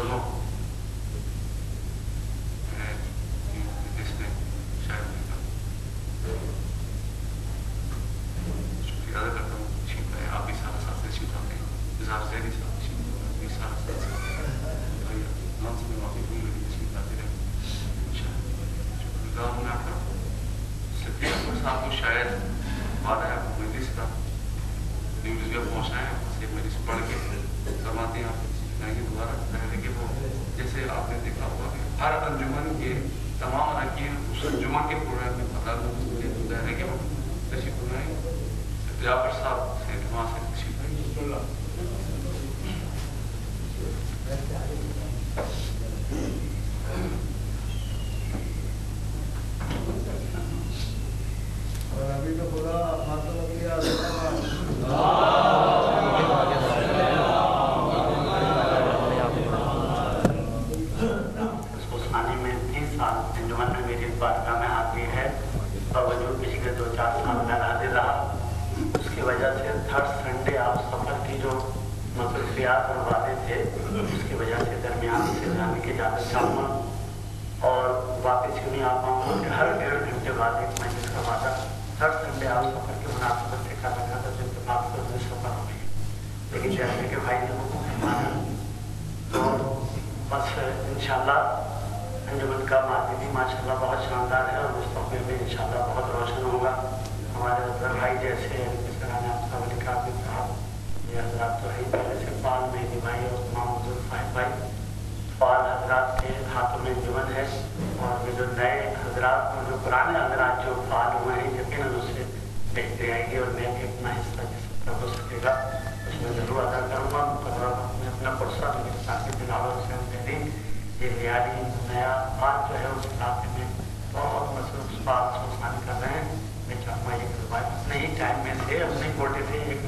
दोनों इसमें शायद शुक्रिया अदा करता हूँ। आप भी सारा साथ से शिव साहब इजहार जहरी साहब भी सारा साथ से लंच में माफी भूल गई तस्वीर आते रहे शुक्रिया हूँ आपका सत्यापुर साहब को शायद वादा है आपको कोई इसका न्यूज़ में पहुँचना है से मेरी पढ़ के करवाते हैं आप कहेंगे दोबारा पहले कि वो जैसे आपने देखा होगा कि हर अंजुमन के तमाम अरकान उस अंजुमन के प्रोग्राम में पता है कि वो तशरीफ बनाएंगे सत्यापुर साहब से वहाँ से तशरीफ और अभी तो पूरा मतलब किया उसको सुनाने में 3 साल अंजुमन में मेरी बारगाह में हाजिरी है और वजूद पिछले 2-4 साल में हाजिर रहा। उसकी वजह से थर्ड संडे आप सफ़र की जो मसरूफियात और वादे थे उसकी वजह से दरमियान से जाने की इजाज़त चाहूँगा और वापस क्यों नहीं आ पाऊँगा कि हर 1.5 घंटे बाद एक महीने का वादा हर संडे आप सफ़र की मुनासिबत से कर रखा था जिनके बाद तो मुझे सफ़र हो गई लेकिन जैसे कि भाई ने वो माना तो बस इंशाल्लाह अंजुमन का मादी भी माशाल्लाह बहुत शानदार है और मुस्तक़बिल में इंशाल्लाह बहुत रोशन होगा। हमारे अफजल भाई जैसे सराना वली काबिल साहब ये हजरात तो है पहले से पाल मेहदी भाई और तमाम बुजुर्ग साहिब भाई पाल हजरात के हाथों में अंजुमन है और ये जो नए हजरात और जो पुराने हजरात जो पाल हुए हैं यकीनन उससे देखते आएंगे और मैं भी अपना हिस्सा जिस तरह हो सकेगा उसमें ज़रूर अदा करूँगा। मैं अपना पुरसा मेरे साथी बिलावल हुसैन तहरीक ये लियारी नया पाल जो है उस इलाके में बहुत मसरूफ बात सोचना कर रहे हैं। मैं चाहूँगा ये करवाए अपने ही टाइम में से अपने कोटे से एक